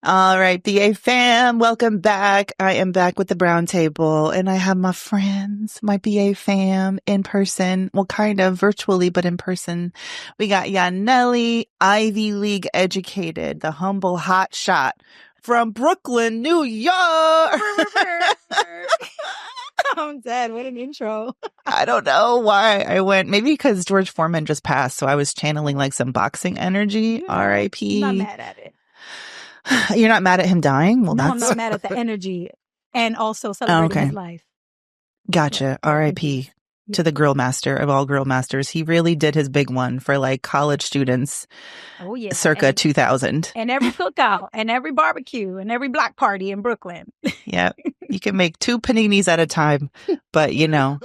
All right, BA fam, welcome back. I am back with the brown table and I have my friends, my BA fam in person. Well, kind of virtually, but in person. We got Yanely, Ivy League educated, the humble hot shot from Brooklyn, New York. I'm dead. What an intro. I don't know why I went. Maybe because George Foreman just passed. So I was channeling like some boxing energy. R.I.P. I'm not mad at it. You're not mad at him dying? Well, No, that's... I'm not mad at the energy and also celebrating his life. Gotcha. R.I.P. to the grill master of all grill masters. He really did his big one for like college students. Oh, yeah. Circa 2000. And every cookout and every barbecue and every block party in Brooklyn. Yeah. You can make 2 paninis at a time, but you know.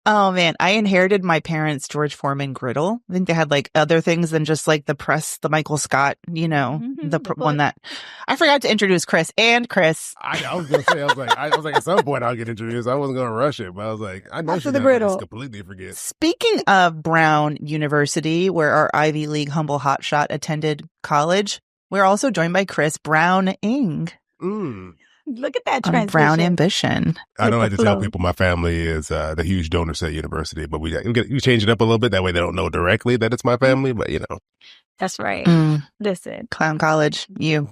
Oh man, I inherited my parents' George Foreman griddle. I think they had like other things than just like the press, the Michael Scott, you know, the one that I forgot to introduce Chris and Chris. I was gonna say, I was like, at some point I'll get introduced. I wasn't gonna rush it, but I was like, I know she's gonna just completely forget. Speaking of Brown University, where our Ivy League humble hotshot attended college, we're also joined by Chris Brown-ing. Look at that transition. Brown ambition. I don't like to tell people my family is the huge donors at university, but we change it up a little bit. That way they don't know directly that it's my family, but you know. That's right. Listen. Clown College, you.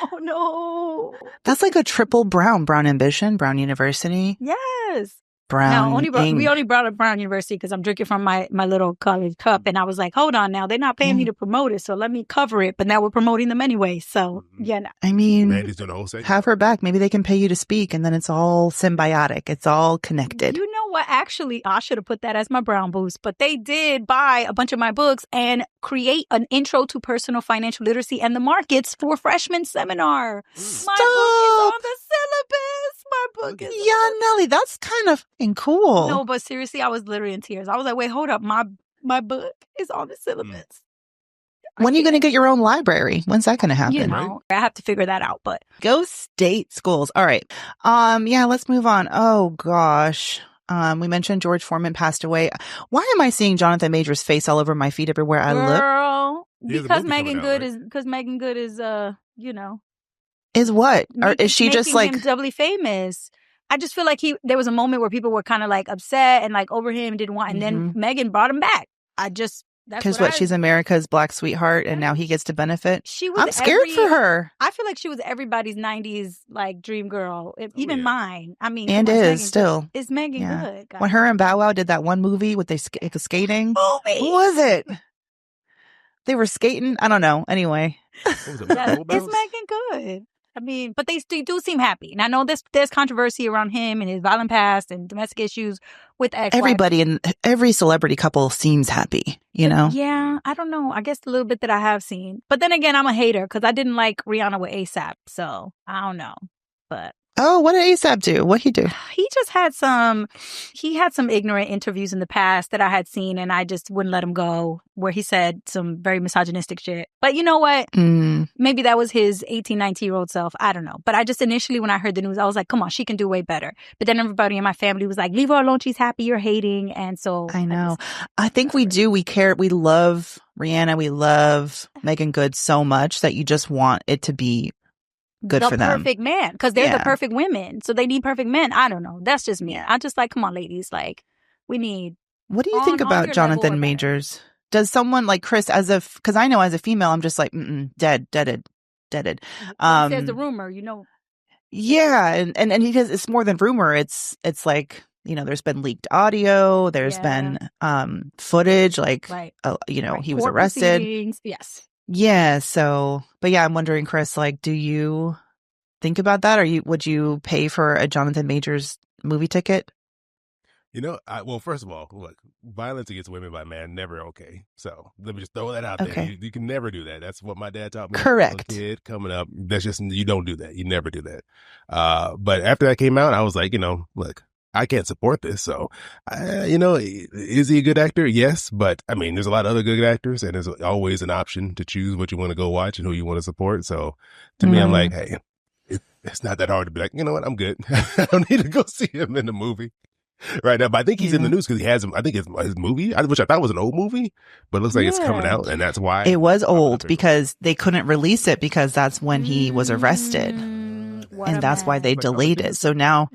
Oh, no. That's like a triple Brown ambition, Brown University. Yes. Brown. We only brought up Brown University because I'm drinking from my little college cup. And I was like, hold on now. They're not paying me to promote it. So let me cover it. But now we're promoting them anyway. So, yeah. No. I mean, Mandy's doing the whole segment. Have her back. Maybe they can pay you to speak. And then it's all symbiotic. It's all connected. You know what? Actually, I should have put that as my Brown boost. But they did buy a bunch of my books and create an intro to personal financial literacy and the markets for freshman seminar. Stop. My book is on the syllabus. My book is. Yeah, Nelly, that's kind of cool. No, but seriously, I was literally in tears. I was like, wait, hold up. My book is on the syllabus. When are you going to get your own library? When's that going to happen? You know, I have to figure that out, but. Go state schools. All right. Yeah, let's move on. Oh, gosh. We mentioned George Foreman passed away. Why am I seeing Jonathan Majors' face all over my feet everywhere I look? Girl, because Megan Good is, you know. Is what? Or is she just like him doubly famous? I just feel like there was a moment where people were kind of like upset and like over him, didn't want, and then Megan brought him back. Because she's America's black sweetheart and now he gets to benefit. I'm scared for her. I feel like she was everybody's 90s like dream girl, even mine. I mean, and is still. It's Megan Good. Guys. When her and Bow Wow did that one movie with the skating. Movie. What was it? They were skating. I don't know. Anyway, it's Megan Good. I mean, but they do seem happy. And I know there's controversy around him and his violent past and domestic issues with ex-wife. Everybody in every celebrity couple seems happy, you know? Yeah, I don't know. I guess a little bit that I have seen. But then again, I'm a hater because I didn't like Rihanna with ASAP. So I don't know. But oh, what did ASAP do? What'd he do? He just had some ignorant interviews in the past that I had seen and I just wouldn't let him go where he said some very misogynistic shit. But you know what? Maybe that was his 18, 19-year-old self. I don't know. But I just initially, when I heard the news, I was like, come on, she can do way better. But then everybody in my family was like, leave her alone. She's happy. You're hating. And so I know. I think we do. We care. We love Rihanna. We love Megan Good so much that you just want it to be good for them. The perfect man, because they're the perfect women. So they need perfect men. I don't know. That's just me. I just like, come on, ladies. Like, we need. What do you think about Jonathan Majors? Does someone like Chris, because I know as a female, I'm just like, deaded. There's the rumor, you know. Yeah. And he does, it's more than rumor. It's like, you know, there's been leaked audio. There's been footage, like, you know, he was arrested. Yes. Yeah. So, but yeah, I'm wondering, Chris, like, do you think about that? Would you pay for a Jonathan Majors movie ticket? You know, well, first of all, look, violence against women by man, never okay. So let me just throw that out there. You can never do that. That's what my dad taught me. Correct. As a kid coming up. That's just, you don't do that. You never do that. But after that came out, I was like, you know, look, I can't support this. So, you know, is he a good actor? Yes. But I mean, there's a lot of other good actors and there's always an option to choose what you want to go watch and who you want to support. So to me, I'm like, hey, it's not that hard to be like, you know what? I'm good. I don't need to go see him in the movie. right now. But I think he's in the news because he has, I think his movie, which I thought was an old movie, but it looks like it's coming out, and that's why. It was old because they couldn't release it because that's when he was arrested. And that's why they delayed it. So now,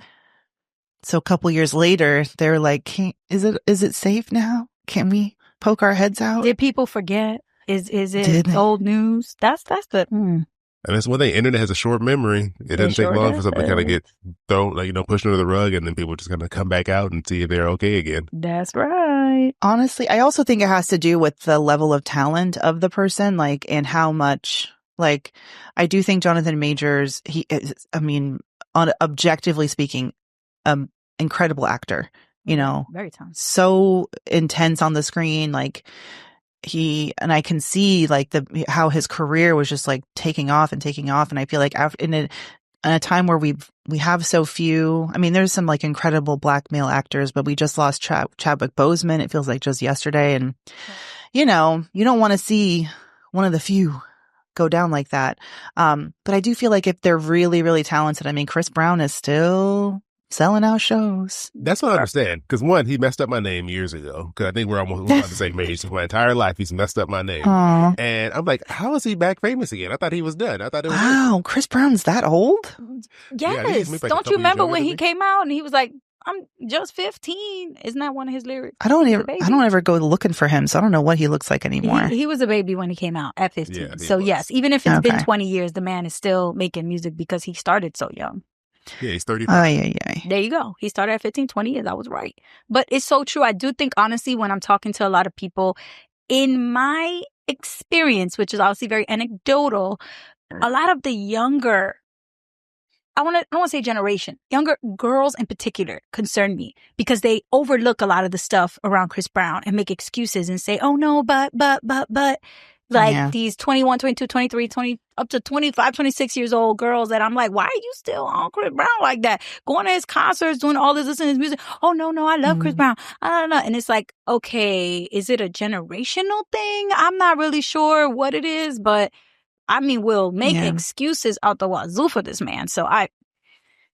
a couple years later, they're like, is it safe now? Can we poke our heads out? Did people forget? Is it old news? That's the. And that's one thing. Internet has a short memory. It doesn't take long for something to kind of get thrown, pushed under the rug, and then people just kind of come back out and see if they're okay again. That's right. Honestly, I also think it has to do with the level of talent of the person, and how much, I do think Jonathan Majors, he is, objectively speaking, incredible actor, very talented, so intense on the screen, and I can see how his career was just taking off, and I feel like in a time where we have so few, there's some incredible black male actors, but we just lost Chadwick Boseman. It feels like just yesterday, and you don't want to see one of the few go down like that. But I do feel like if they're really, really talented, Chris Brown is still selling out shows. That's what I understand. Because one, he messed up my name years ago. Because I think we're almost about the same age. So my entire life, he's messed up my name. Aww. And I'm like, how is he back famous again? I thought he was done. I thought it was wow, Chris Brown's that old? Yes. Yeah, don't you remember when he came out and he was like, I'm just 15. Isn't that one of his lyrics? I don't ever go looking for him, so I don't know what he looks like anymore. He was a baby when he came out at 15. Yeah, so yes, even if it's been 20 years, the man is still making music because he started so young. Yeah, he's 35. Oh, yeah. There you go. He started at 15, 20 years. I was right. But it's so true. I do think, honestly, when I'm talking to a lot of people, in my experience, which is obviously very anecdotal, a lot of the younger, I don't want to say generation, younger girls in particular concern me because they overlook a lot of the stuff around Chris Brown and make excuses and say, oh no, but. These 21, 22, 23, 20, up to 25, 26 years old girls that I'm like, why are you still on Chris Brown like that? Going to his concerts, doing all this, listening to his music. Oh, no, I love Chris Brown. I don't know. And it's like, okay, is it a generational thing? I'm not really sure what it is, but we'll make excuses out the wazoo for this man. So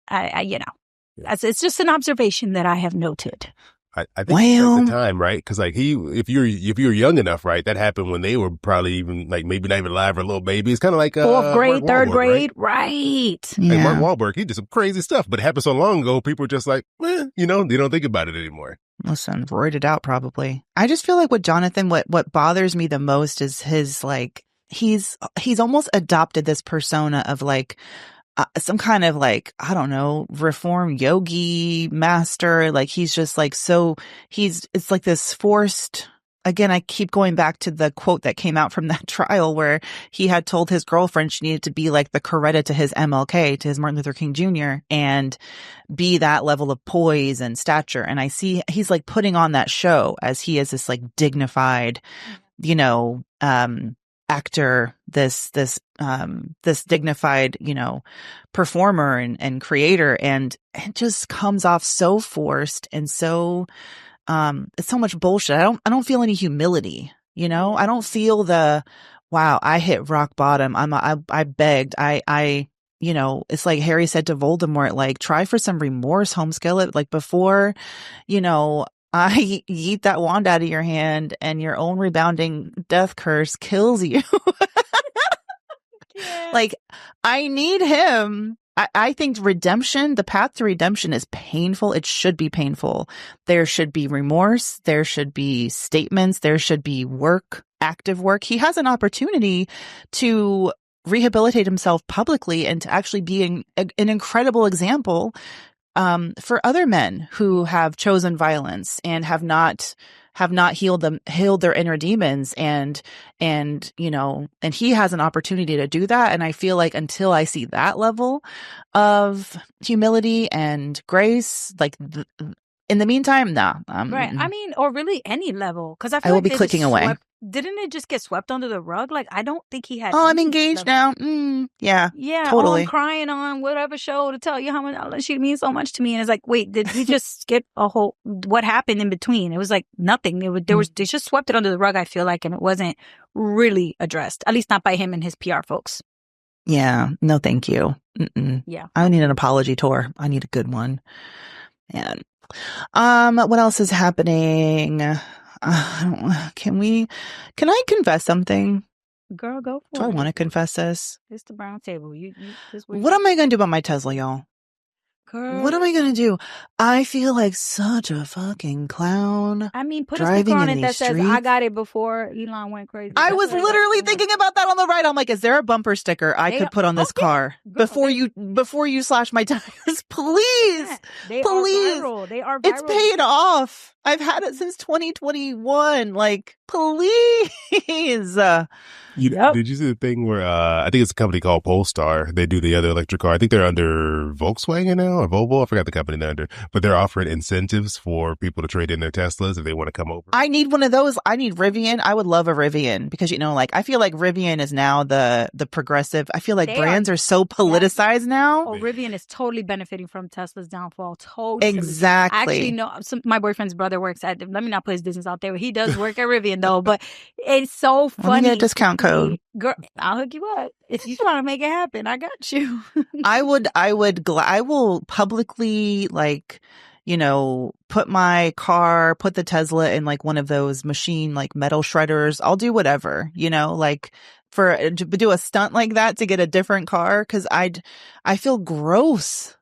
it's just an observation that I have noted. I think at the time, right? Because if you're young enough, right, that happened when they were probably even maybe not even alive or little baby. It's kind of like fourth grade, third grade, right? Yeah. Like Mark Wahlberg, he did some crazy stuff, but it happened so long ago. People were just like, they don't think about it anymore. Listen, roided out probably. I just feel like with Jonathan, what bothers me the most is his he's almost adopted this persona of some kind of I don't know, reform yogi master. He's just it's this forced, again, I keep going back to the quote that came out from that trial where he had told his girlfriend she needed to be like the Coretta to his MLK, to his Martin Luther King Jr., and be that level of poise and stature. And I see he's putting on that show as he is this dignified, actor, this dignified, performer and creator, and it just comes off so forced and so it's so much bullshit. I don't feel any humility, I don't feel wow, I hit rock bottom. I begged. It's like Harry said to Voldemort, try for some remorse, home skillet, before, I yeet that wand out of your hand and your own rebounding death curse kills you. Yeah. I need him. I think redemption, the path to redemption is painful. It should be painful. There should be remorse. There should be statements. There should be work, active work. He has an opportunity to rehabilitate himself publicly and to actually be an incredible example for other men who have chosen violence and have not healed their inner demons, and he has an opportunity to do that. And I feel like until I see that level of humility and grace, in the meantime, nah. Right. Or really any level, because I will be clicking away. Didn't it just get swept under the rug? I don't think he had. Oh, I'm engaged now. Yeah. Yeah. Totally. Oh, I'm crying on whatever show to tell you how much she means so much to me. And it's wait, did he just skip what happened in between? It was nothing. They just swept it under the rug, I feel like, and it wasn't really addressed, at least not by him and his PR folks. Yeah. No, thank you. Yeah. I need an apology tour. I need a good one. And What else is happening? Can I confess something? Girl, go for Do it. I want to confess this? It's the brown table. What am I going to do about my Tesla, y'all? Girl. What am I going to do? I feel like such a fucking clown. I mean, put a sticker on it that says, I got it before Elon went crazy. I was literally thinking about that on the right. I'm like, is there a bumper sticker I could put on this car before you slash my tires? Please. They please. are viral. They are viral. It's paid off. I've had it since 2021. Like, please. Did you see the thing where I think it's a company called Polestar? They do the other electric car. I think they're under Volkswagen now or Volvo. I forgot the company they're under, but they're offering incentives for people to trade in their Teslas if they want to come over. I need one of those. I need Rivian. I would love a Rivian because, like, I feel like Rivian is now the progressive. I feel like brands are so politicized now. Oh, Rivian is totally benefiting from Tesla's downfall. Totally. Exactly. Actually, no, my boyfriend's brother works at, let me not put his business out there. He does work at Rivian though, but it's so funny. Let me get a discount code. Girl, I'll hook you up. If you want to make it happen, I got you. I will publicly, like, put the Tesla in like one of those machine, like metal shredders. I'll do whatever, like to do a stunt like that to get a different car. Cause I feel gross.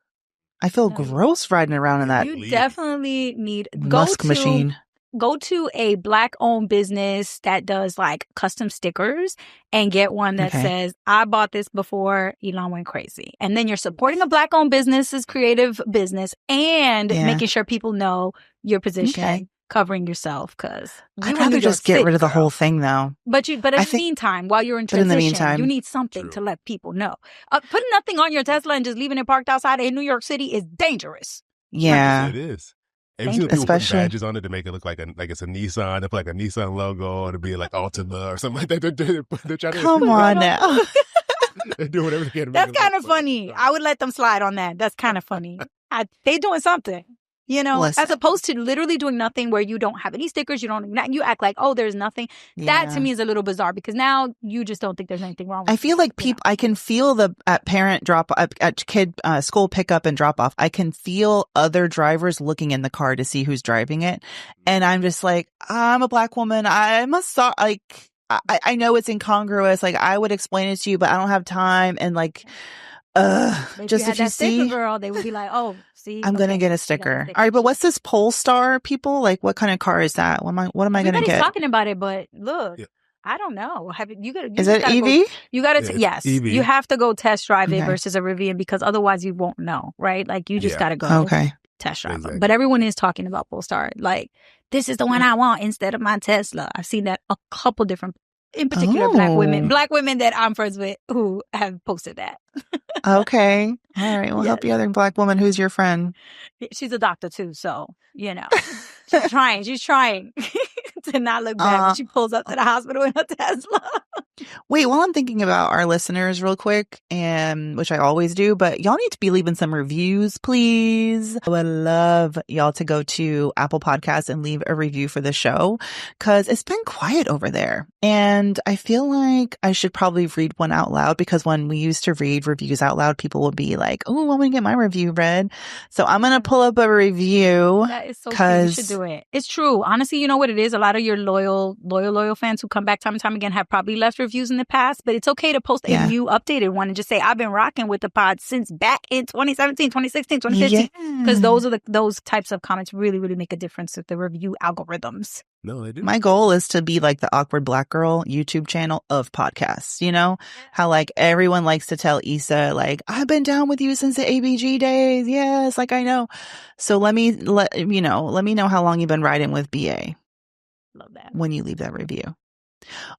I feel gross riding around in that. You definitely need Musk machine. Go to a Black-owned business that does like custom stickers and get one that says, I bought this before Elon went crazy. And then you're supporting a Black-owned business's creative business and making sure people know your position, covering yourself. Because I'd rather just get rid of the whole thing, though. But in the meantime, while you're in transition, you need something to let people know. Putting nothing on your Tesla and just leaving it parked outside in New York City is dangerous. Yeah. It is. Have you seen people put badges on it to make it look like it's a Nissan? They put like a Nissan logo to be like Altima or something like that. They're trying to come on now. They do whatever they can. That's kind of funny. I would let them slide on that. That's kind of funny. They doing something. As opposed to literally doing nothing where you don't have any stickers, you act like, oh, there's nothing. Yeah. That to me is a little bizarre because now you just don't think there's anything wrong with I feel like I can feel at parent drop at kid school pickup and drop off. I can feel other drivers looking in the car to see who's driving it. And I'm just like, I'm a Black woman. I know it's incongruous. Like, I would explain it to you, but I don't have time. And like, just if you see, girl, they would be like, oh, see, I'm going to get a sticker. All right. But what's this Polestar, people? Like, what kind of car is that? What am I going to get? Everybody's talking about it, but look, I don't know. Is it EV? You got to, yes, EV. You have to go test drive it versus a Rivian because otherwise you won't know, right? Like, you just got to go test drive them. But everyone is talking about Polestar. Like, this is the one I want instead of my Tesla. I've seen that a couple different, in particular, Black women that I'm friends with who have posted that. Okay. All right. Well, help you other Black woman. Who's your friend? She's a doctor too. So, she's trying to not look bad when she pulls up to the hospital in her Tesla. Wait, while I'm thinking about our listeners real quick, which I always do, but y'all need to be leaving some reviews, please. I would love y'all to go to Apple Podcasts and leave a review for the show because it's been quiet over there. And I feel like I should probably read one out loud because when we used to read reviews out loud, people would be like, oh, I want to get my review read. So I'm going to pull up a review. That is so cool. You should do it. It's true. Honestly, you know what it is? A lot of your loyal fans who come back time and time again have probably left reviews in the past, but it's okay to post a new updated one and just say, I've been rocking with the pod since back in 2017, 2016, 2015. Because those types of comments really, really make a difference with the review algorithms. No, they do. My goal is to be like the Awkward Black Girl YouTube channel of podcasts. How like everyone likes to tell Issa, like, I've been down with you since the ABG days. Yes, like I know. So let me know how long you've been riding with BA. Love that. When you leave that review.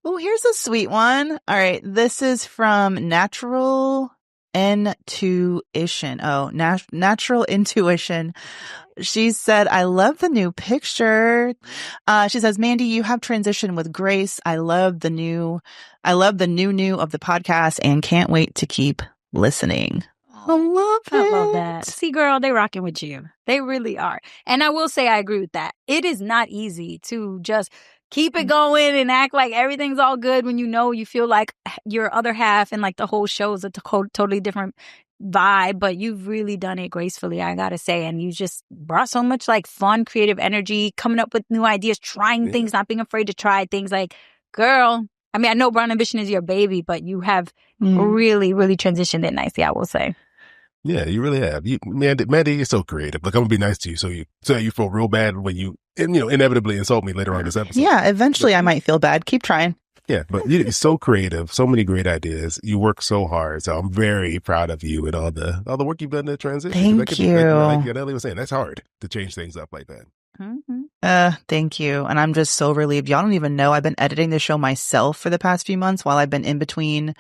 Oh, here's a sweet one. All right. This is from Natural Intuition. Oh, Natural Intuition. She said, I love the new picture. She says, Mandi, you have transitioned with grace. I love the new of the podcast and can't wait to keep listening. I love that. See, girl, they rocking with you. They really are. And I will say I agree with that. It is not easy to just keep it going and act like everything's all good when you feel like your other half and like the whole show is a totally different vibe, but you've really done it gracefully, I gotta say. And you just brought so much like fun, creative energy, coming up with new ideas, trying things, not being afraid to try things. Like, girl, I mean, I know Brown Ambition is your baby, but you have really, really transitioned it nicely, I will say. Yeah, you really have. Mandi, you're so creative. Like, I'm gonna be nice to you, so you feel real bad when you inevitably insult me later on this episode. Yeah, eventually I might feel bad. Keep trying. Yeah, but you're so creative, so many great ideas. You work so hard, so I'm very proud of you and all the work you've done in the transition. Thank you. Like Yanely was saying, that's hard to change things up like that. Thank you. And I'm just so relieved. Y'all don't even know. I've been editing the show myself for the past few months while I've been in between,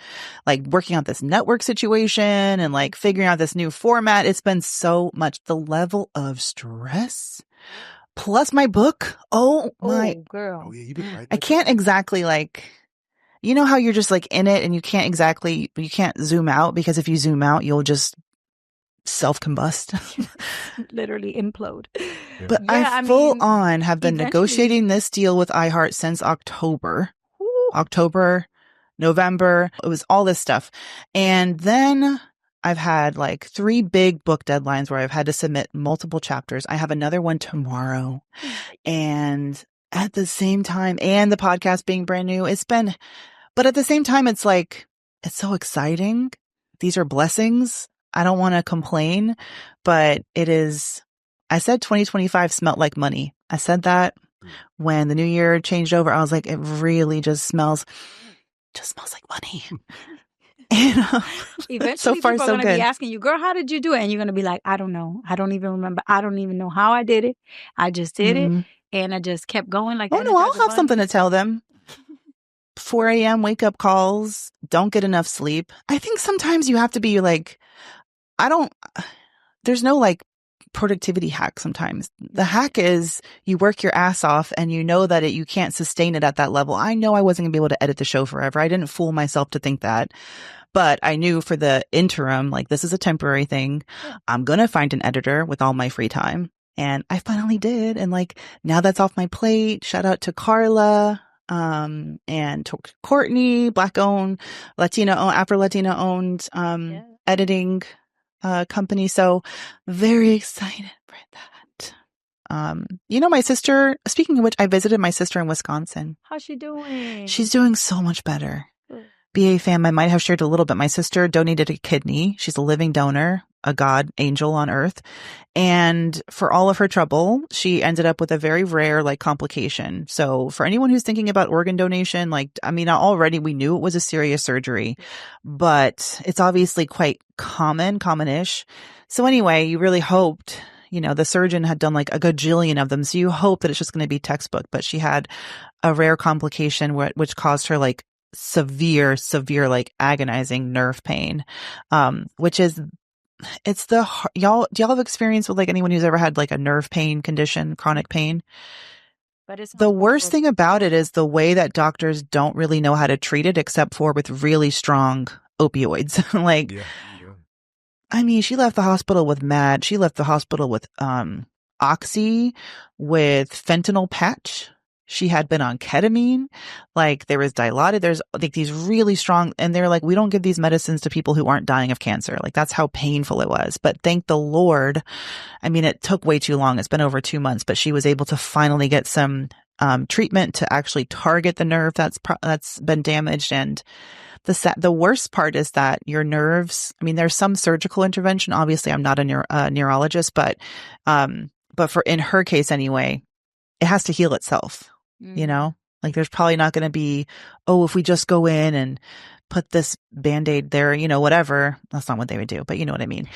like working out this network situation and like figuring out this new format. It's been so much. The level of stress plus my book. Oh my girl. Oh yeah, you've been right. I can't exactly like, you know how you're just like in it and you can't zoom out because if you zoom out, you'll just self-combust. Literally implode. Yeah. But I full on have been negotiating this deal with iHeart since October, November. It was all this stuff. And then I've had like 3 big book deadlines where I've had to submit multiple chapters. I have another one tomorrow. And at the same time, and the podcast being brand new, but at the same time, it's like, it's so exciting. These are blessings. I don't want to complain, but it is, I said 2025 smelled like money. I said that when the new year changed over. I was like, it really just smells like money. And, eventually so far, people are so going to good. be asking you, girl, how did you do it? And you're going to be like, I don't know. I don't even remember. I don't even know how I did it. I just did it. And I just kept going like, oh no, I'll have something to tell them. 4 a.m. wake up calls. Don't get enough sleep. I think sometimes you have to be like, there's no like productivity hack sometimes. The hack is you work your ass off and you know that you can't sustain it at that level. I know I wasn't gonna be able to edit the show forever. I didn't fool myself to think that. But I knew for the interim, like this is a temporary thing. I'm going to find an editor with all my free time. And I finally did. And like now that's off my plate. Shout out to Carla. And to Courtney, Black owned, Afro Latina owned, editing, company. So very excited for that. My sister, speaking of which, I visited my sister in Wisconsin. How's she doing? She's doing so much better. BA fam, I might have shared a little bit. My sister donated a kidney. She's a living donor, a God angel on earth. And for all of her trouble, she ended up with a very rare complication. So for anyone who's thinking about organ donation, already we knew it was a serious surgery, but it's obviously quite common-ish. So anyway, you really hoped, the surgeon had done a gajillion of them. So you hope that it's just going to be textbook, but she had a rare complication which caused her severe, agonizing nerve pain, which is, do y'all have experience with anyone who's ever had a nerve pain condition, chronic pain? But it's the worst thing about it is the way that doctors don't really know how to treat it except for with really strong opioids. She left the hospital with MAD. She left the hospital with, Oxy, with fentanyl patch. She had been on ketamine, there was Dilaudid. There's these really strong, and they're we don't give these medicines to people who aren't dying of cancer. That's how painful it was. But thank the Lord. It took way too long. It's been over 2 months, but she was able to finally get some, treatment to actually target the nerve that's been damaged. And the worst part is that your nerves, there's some surgical intervention. Obviously I'm not a neurologist, but in her case anyway, it has to heal itself. There's probably not going to be, if we just go in and put this Band-Aid there, whatever. That's not what they would do, but you know what I mean?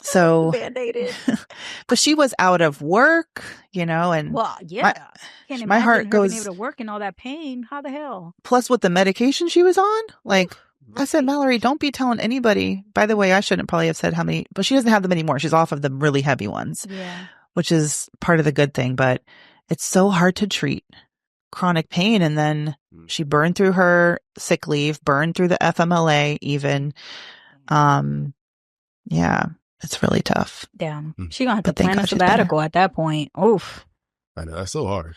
So, Band-Aided. But she was out of work, and well, yeah. My heart goes, being able to work in all that pain. How the hell? Plus with the medication she was on, I said, Mallory, don't be telling anybody. By the way, I shouldn't probably have said how many, but she doesn't have them anymore. She's off of the really heavy ones, which is part of the good thing, but it's so hard to treat chronic pain. And then she burned through her sick leave, burned through the FMLA even. Yeah, it's really tough. Damn. She gonna have to plan a sabbatical at that point. Oof. I know, that's so hard.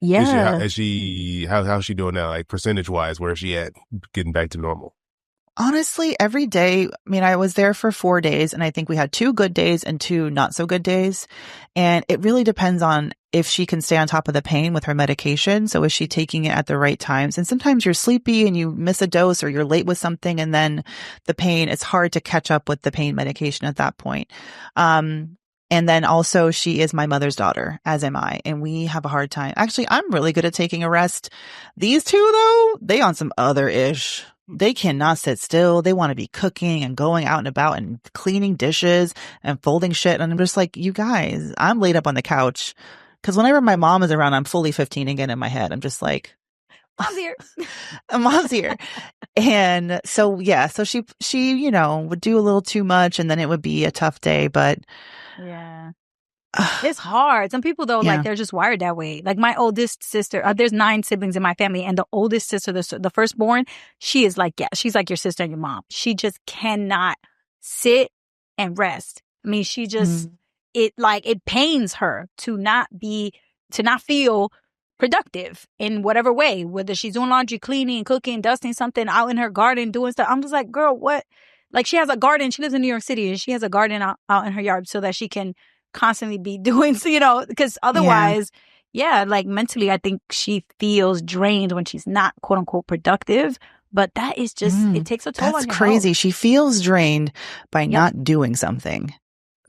Yeah. How's she doing now? Percentage wise, where is she at getting back to normal? Honestly, every day, I mean, I was there for 4 days and I think we had 2 good days and 2 not so good days. And it really depends on if she can stay on top of the pain with her medication. So is she taking it at the right times? And sometimes you're sleepy and you miss a dose or you're late with something. And then the pain, it's hard to catch up with the pain medication at that point. And then also she is my mother's daughter, as am I. And we have a hard time. Actually, I'm really good at taking a rest. These two though, they on some other ish. They cannot sit still. They want to be cooking and going out and about and cleaning dishes and folding shit. And I'm just like, you guys, I'm laid up on the couch. Cause whenever my mom is around, I'm fully 15 again in my head. I'm just like, Mom's here. Mom's here. And so, yeah, so she, you know, would do a little too much and then it would be a tough day, but yeah. It's hard. Some people though, Yeah. like they're just wired that way. Like my oldest sister, there's 9 siblings in my family, and the oldest sister, the firstborn, she is like, yeah, she's like your sister and your mom. She just cannot sit and rest. I mean, she just, it pains her to not feel productive in whatever way, whether she's doing laundry, cleaning, cooking, dusting something, out in her garden, doing stuff. I'm just like, girl, what? Like she has a garden. She lives in New York City and she has a garden out in her yard so that she can constantly be doing, you know, because otherwise, yeah, like mentally, I think she feels drained when she's not quote unquote productive. But that is just, it takes a toll on your That's crazy. health. She feels drained by not doing something.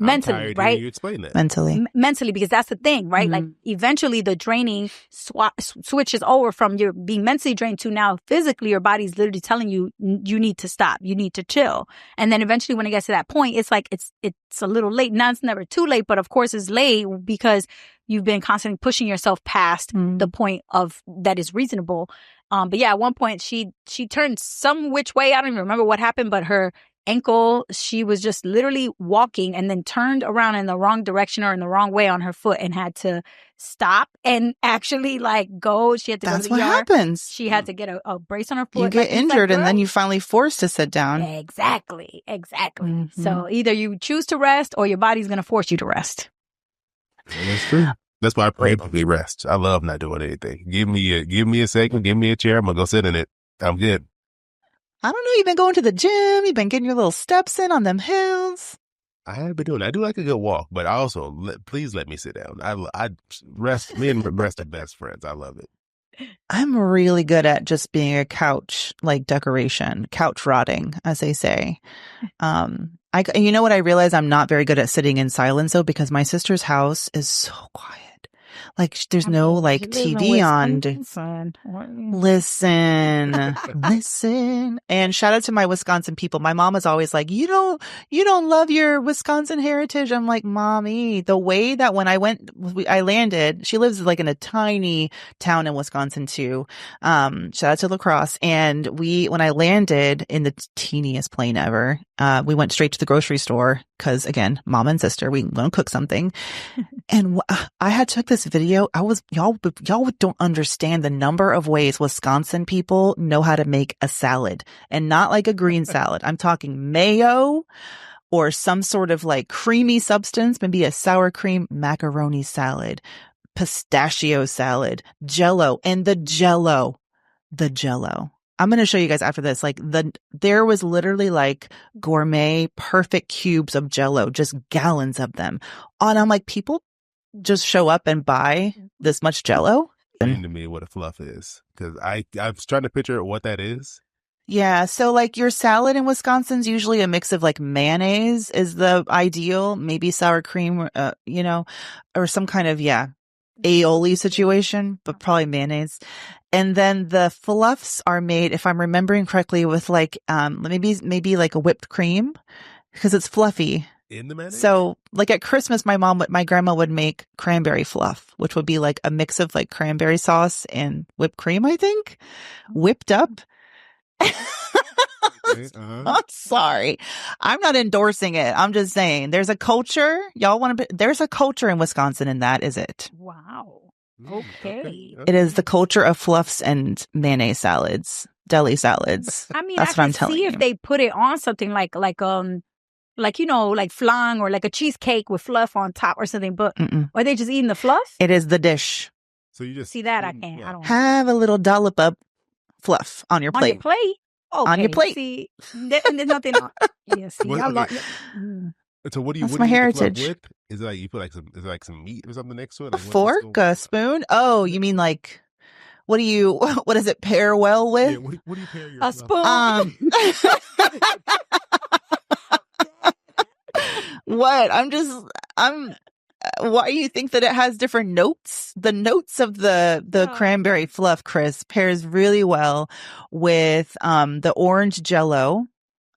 Mentally, right? You explain that. Mentally, because that's the thing, right? Like eventually the draining switches over from your being mentally drained to now physically your body's literally telling you you need to stop, you need to chill. And then eventually when it gets to that point, it's like it's a little late. Now it's never too late, but of course it's late because you've been constantly pushing yourself past the point of that is reasonable. But yeah, at one point she turned some which way. I don't even remember what happened, but her ankle, she was just literally walking and then turned around in the wrong direction or in the wrong way on her foot and had to stop and actually like go. She had to go to the ER. That's what happens. She had to get a brace on her foot. You get injured and then you finally forced to sit down. Exactly. So either you choose to rest or your body's going to force you to rest. Yeah, that's true. That's why I probably rest. I love not doing anything. Give me a second, give me a chair. I'm going to go sit in it. I'm good. I don't know. You've been going to the gym. You've been getting your little steps in on them hills. I have been doing. I do like a good walk, but I also please let me sit down. I rest. Me and rest are best friends. I love it. I'm really good at just being a couch like decoration, couch rotting, as they say. You know what? I realize I'm not very good at sitting in silence though, because my sister's house is so quiet. Like there's no like TV on. Listen. And shout out to my Wisconsin people. My mom is always like, you don't love your Wisconsin heritage. I'm like, mommy, the way that when I landed, she lives like in a tiny town in Wisconsin too. Shout out to La Crosse. And when I landed in the teeniest plane ever, we went straight to the grocery store. Cause again, mom and sister, we want to cook something. And I had took this video. Y'all don't understand the number of ways Wisconsin people know how to make a salad, and not like a green salad. I'm talking mayo or some sort of like creamy substance, maybe a sour cream macaroni salad, pistachio salad, Jello, and the Jello. I'm going to show you guys after this. Like there was literally like gourmet, perfect cubes of Jello, just gallons of them. And I'm like, people just show up and buy this much Jello? Explain to me what a fluff is, because I was trying to picture what that is. Yeah, so like your salad in Wisconsin's usually a mix of like mayonnaise is the ideal, maybe sour cream, or some kind of aioli situation, but probably mayonnaise. And then the fluffs are made, if I'm remembering correctly, with like maybe like a whipped cream because it's fluffy. In the mayonnaise? So like at Christmas, my grandma would make cranberry fluff, which would be like a mix of like cranberry sauce and whipped cream, I think, whipped up. I'm sorry. I'm not endorsing it. I'm just saying there's a culture. There's a culture in Wisconsin, and that is it. Wow. Okay. It is the culture of fluffs and mayonnaise salads, deli salads. I mean, that's what I'm telling you. See if they put it on something like flan or like a cheesecake with fluff on top or something, but are they just eating the fluff? It is the dish. So you just see that I can't. I don't have a little dollop of fluff on your plate. On your plate? on your plate. See, there's nothing on. Yeah, see, So what do you? That's what my do you heritage. Eat the fluff with? Is it like you put like some meat or something next to it? A Like fork, a spoon. Oh, you mean like what do you? What does it pair well with? Yeah, what do you pair your a fluff? spoon? What? Why do you think that it has different notes? The notes of the cranberry fluff, Chris, pairs really well with the orange Jello.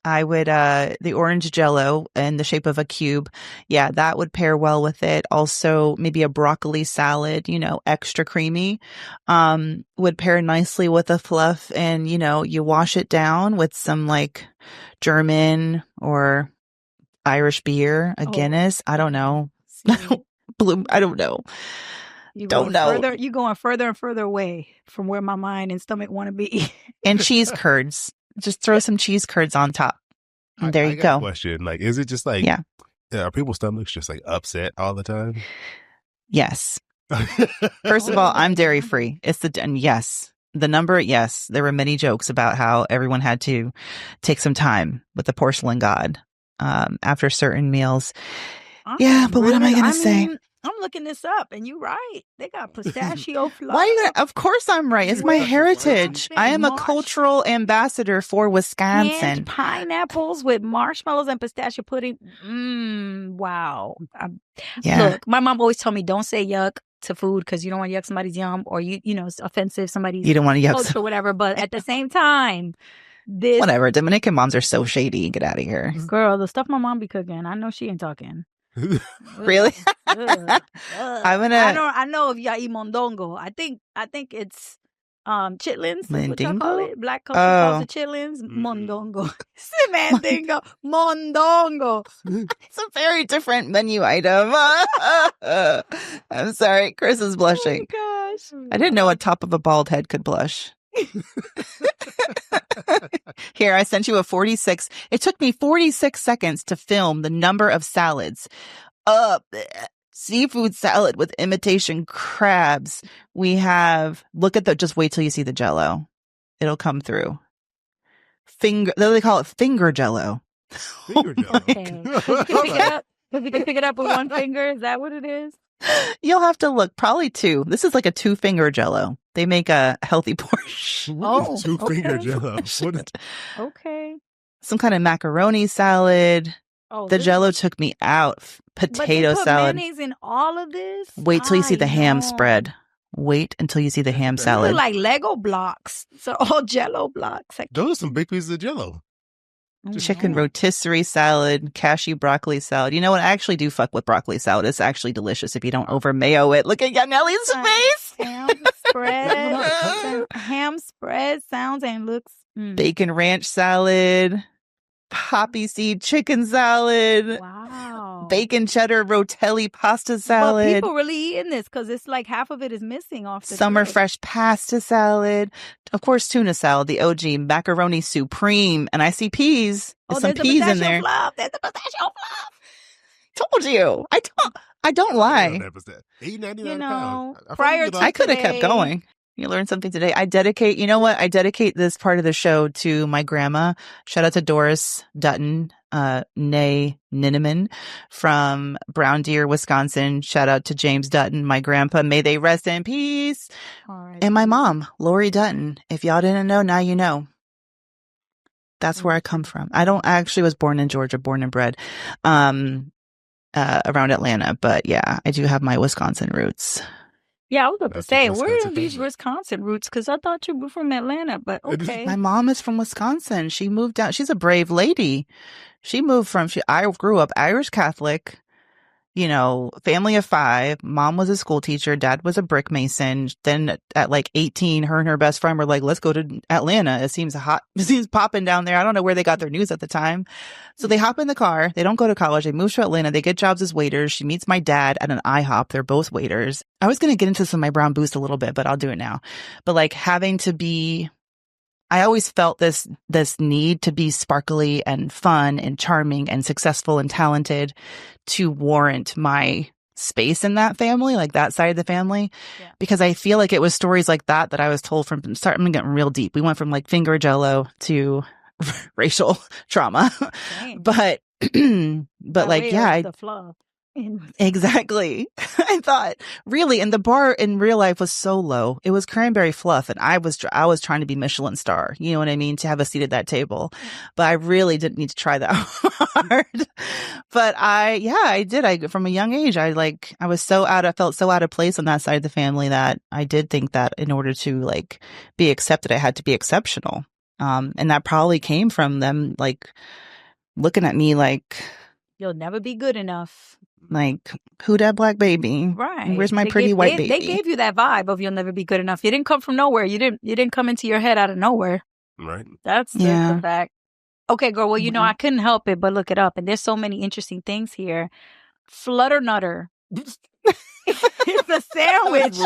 I would the orange Jello in the shape of a cube. Yeah, that would pair well with it. Also, maybe a broccoli salad, extra creamy, would pair nicely with a fluff. And, you wash it down with some like German or Irish beer, a Guinness. I don't know. Blue. I don't know. You're going further and further away from where my mind and stomach want to be. And cheese curds. Just throw some cheese curds on top. And there you go. A question. Like, is it just like, are people's stomachs just like upset all the time? Yes. First of all, I'm dairy free. Yes. The number, yes. There were many jokes about how everyone had to take some time with the porcelain god after certain meals. But what am I going to say? I'm looking this up, and you're right. They got pistachio fluff. Why are you gonna? Of course, I'm right. It's my heritage. I am a cultural ambassador for Wisconsin. Canned pineapples with marshmallows and pistachio pudding. Wow. Look, my mom always told me don't say yuck to food because you don't want to yuck somebody's yum, or it's offensive somebody's. You don't want to yuck culture or whatever. But at the same time, whatever. Dominican moms are so shady. Get out of here, girl. The stuff my mom be cooking, I know she ain't talking. Really? I know if y'all eat mondongo. I think it's chitlins. What y'all call it? Black culture calls it chitlins. Mondongo. Mandingo. Mondongo. It's a very different menu item. I'm sorry. Chris is blushing. Oh my gosh. I didn't know a top of a bald head could blush. Here, I sent you a 46. It took me 46 seconds to film the number of salads. Seafood salad with imitation crabs. We have, just wait till you see the Jello. It'll come through. They call it finger Jello. Finger Jello. Okay. If you can pick it up with one finger, is that what it is? You'll have to look. Probably two. This is like a 2-finger Jello. They make a healthy portion. Oh, 2-finger Jello. Okay. Some kind of macaroni salad. The Jello took me out. Potato salad. Mayonnaise in all of this. Wait till you see the ham spread. Wait until you see the ham salad. They're like Lego blocks. So all Jello blocks. Those are some big pieces of Jello. Chicken rotisserie salad, cashew broccoli salad. You know what? I actually do fuck with broccoli salad. It's actually delicious if you don't over mayo it. Look at Yanely's face. Ham spread sounds and looks. Bacon ranch salad, poppy seed chicken salad. Wow. Bacon cheddar rotelli pasta salad. But people really eating this because it's like half of it is missing off the Summer fresh pasta salad. Of course, tuna salad, the OG, macaroni supreme. And I see peas. There's some peas in there. There's a pistachio fluff. Told you. I don't lie. I could have kept going. You learned something today. You know what? I dedicate this part of the show to my grandma. Shout out to Doris Dutton, nay Ninneman from Brown Deer, Wisconsin. Shout out to James Dutton, my grandpa. May they rest in peace. Right. And my mom, Lori Dutton. If y'all didn't know, now you know. That's where I come from. I actually was born in Georgia, born and bred, around Atlanta. But yeah, I do have my Wisconsin roots. Yeah, I was about to say, where are these Wisconsin roots? Because I thought you were from Atlanta, but okay. My mom is from Wisconsin. She moved out. She's a brave lady. She moved I grew up Irish Catholic, family of 5. Mom was a school teacher. Dad was a brick mason. Then at like 18, her and her best friend were like, let's go to Atlanta. It seems hot. It seems popping down there. I don't know where they got their news at the time. So they hop in the car. They don't go to college. They move to Atlanta. They get jobs as waiters. She meets my dad at an IHOP. They're both waiters. I was going to get into some of my brown boost a little bit, but I'll do it now. But like I always felt this need to be sparkly and fun and charming and successful and talented to warrant my space in that family, like that side of the family, because I feel like it was stories like that I was told from starting getting real deep. We went from like finger jello to racial trauma, but like, yeah, the fluff. Exactly. I thought really, and the bar in real life was so low. It was cranberry fluff, and I was trying to be Michelin star. You know what I mean? To have a seat at that table, but I really didn't need to try that hard. But I did. From a young age, I felt so out of place on that side of the family that I did think that in order to like be accepted, I had to be exceptional. And that probably came from them like looking at me like, you'll never be good enough. Like, who that black baby? Right. Where's my pretty white baby? They gave you that vibe of you'll never be good enough. You didn't come from nowhere. You didn't come into your head out of nowhere. Right. That's the fact. Okay, girl. Well, you know, I couldn't help it but look it up. And there's so many interesting things here. Flutternutter. It's a sandwich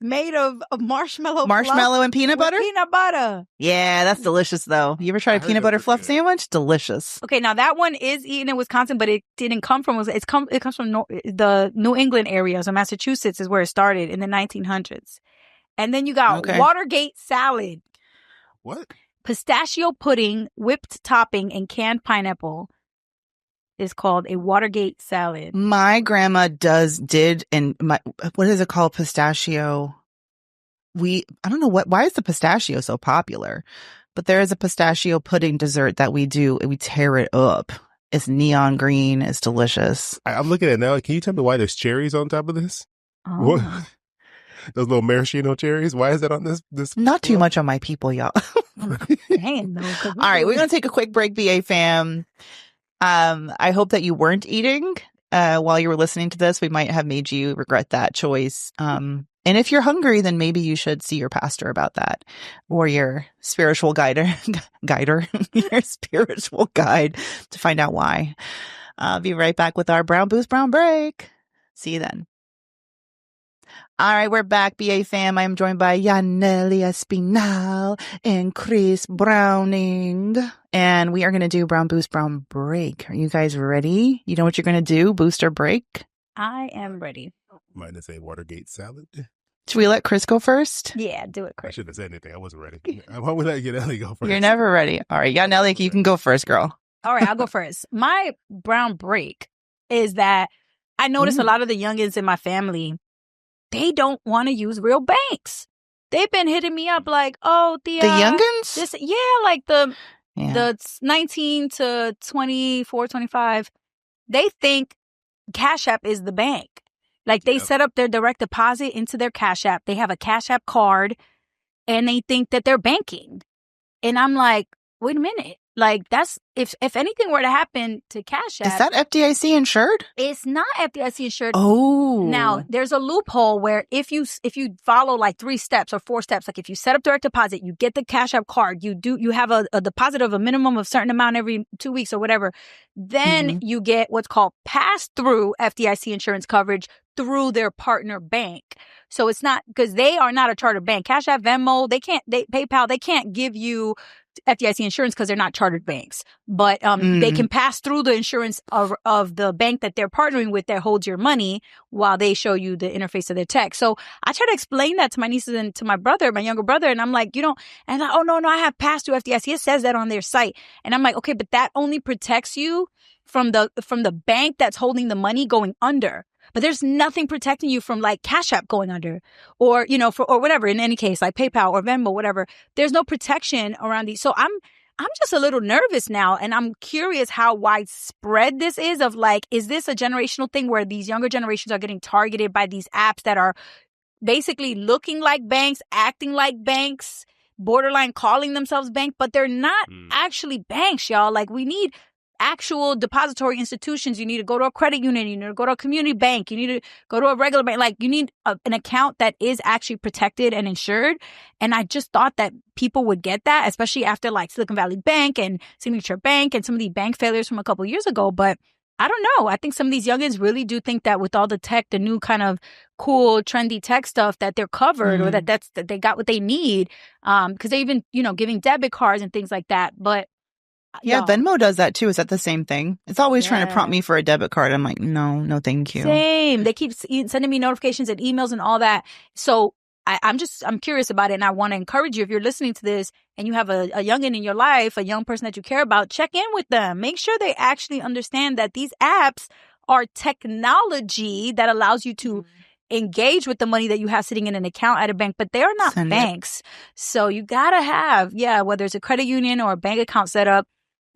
made of marshmallow and peanut butter. Peanut butter. Yeah, that's delicious though. You ever tried a peanut butter fluff sandwich? Delicious. Okay, now that one is eaten in Wisconsin, but it didn't come from. It comes from the New England area, so Massachusetts is where it started in the 1900s. And then you got Watergate salad. What? Pistachio pudding, whipped topping, and canned pineapple. Is called a Watergate salad. My grandma what is it called? Pistachio. I don't know why is the pistachio so popular, but there is a pistachio pudding dessert that we do. We tear it up. It's neon green. It's delicious. I'm looking at it now. Can you tell me why there's cherries on top of this? Oh. What? Those little maraschino cherries. Why is that on this? Not too much on my people, y'all. Dang, all right, we're going to take a quick break, BA fam. I hope that you weren't eating while you were listening to this. We might have made you regret that choice. And if you're hungry, then maybe you should see your pastor about that, or your spiritual guider, your spiritual guide to find out why. I'll be right back with our Brown Boost Brown Break. See you then. All right, we're back, BA fam. I am joined by Yanely Espinal and Chris Browning. And we are going to do Brown Boost Brown Break. Are you guys ready? You know what you're going to do? Boost or break? I am ready. Might say Watergate salad. Should we let Chris go first? Yeah, do it, Chris. I shouldn't have said anything. I wasn't ready. Why would I get Yanely go first? You're never ready. All right, Yanely, you can go first, girl. All right, I'll go first. My brown break is that I notice a lot of the youngins in my family, they don't want to use real banks. They've been hitting me up like, oh, the youngins? Like the 19 to 24, 25. They think Cash App is the bank. Like they set up their direct deposit into their Cash App. They have a Cash App card and they think that they're banking. And I'm like, wait a minute. Like that's if anything were to happen to Cash App. Is that FDIC insured? It's not FDIC insured. Oh. Now, there's a loophole where if you follow like 3 steps or 4 steps, like if you set up direct deposit, you get the Cash App card, you have a deposit of a minimum of certain amount every 2 weeks or whatever, then you get what's called pass-through FDIC insurance coverage through their partner bank. So it's not because they are not a chartered bank. Cash App, Venmo, PayPal, they can't give you FDIC insurance because they're not chartered banks, but they can pass through the insurance of the bank that they're partnering with that holds your money while they show you the interface of their tech. So I try to explain that to my nieces and to my brother, my younger brother, and I'm like, you don't, and oh no, I have passed through FDIC. It says that on their site, and I'm like, okay, but that only protects you from the bank that's holding the money going under. But there's nothing protecting you from like Cash App going under or, or whatever. In any case, like PayPal or Venmo, whatever. There's no protection around these. So I'm just a little nervous now. And I'm curious how widespread this is of like, is this a generational thing where these younger generations are getting targeted by these apps that are basically looking like banks, acting like banks, borderline calling themselves bank, but they're not actually banks, y'all. Like we need actual depository institutions. You need to go to a credit union. You need to go to a community bank. You need to go to a regular bank. Like you need an account that is actually protected and insured. And I just thought that people would get that, especially after like Silicon Valley Bank and Signature Bank and some of the bank failures from a couple of years ago. But I don't know. I think some of these youngins really do think that with all the tech, the new kind of cool, trendy tech stuff, that they're covered or that they got what they need. Because they even, giving debit cards and things like that. But Yeah, Venmo does that too. Is that the same thing? It's always trying to prompt me for a debit card. I'm like, no, thank you. Same. They keep sending me notifications and emails and all that. So I'm curious about it, and I want to encourage you, if you're listening to this and you have a youngin in your life, a young person that you care about, check in with them. Make sure they actually understand that these apps are technology that allows you to engage with the money that you have sitting in an account at a bank, but they are not banks. So you gotta have, whether it's a credit union or a bank account set up.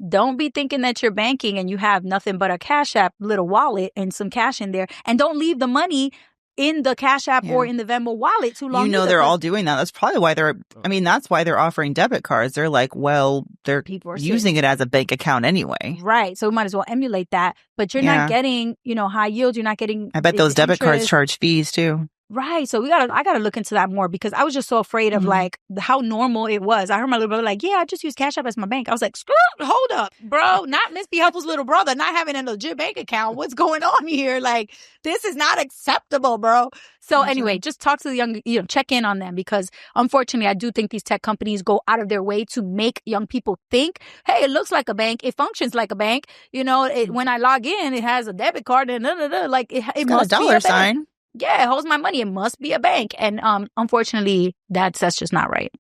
Don't be thinking that you're banking and you have nothing but a Cash App little wallet and some cash in there. And don't leave the money in the Cash App or in the Venmo wallet too long. They're all doing that. That's probably why that's why they're offering debit cards. They're like, well, they're using it as a bank account anyway. Right. So we might as well emulate that. But you're not getting, high yield. You're not getting. I bet those debit cards charge fees too. Right. So I gotta look into that more, because I was just so afraid of like how normal it was. I heard my little brother like, I just use Cash App as my bank. I was like, hold up, bro. Not Miss Be Helpful's little brother, not having a legit bank account. What's going on here? Like, this is not acceptable, bro. So anyway, just talk to the young, check in on them, because unfortunately, I do think these tech companies go out of their way to make young people think, hey, it looks like a bank. It functions like a bank. When I log in, it has a debit card and like it must be a dollar sign. Yeah, it holds my money. It must be a bank. And unfortunately, that's just not right.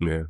Yeah.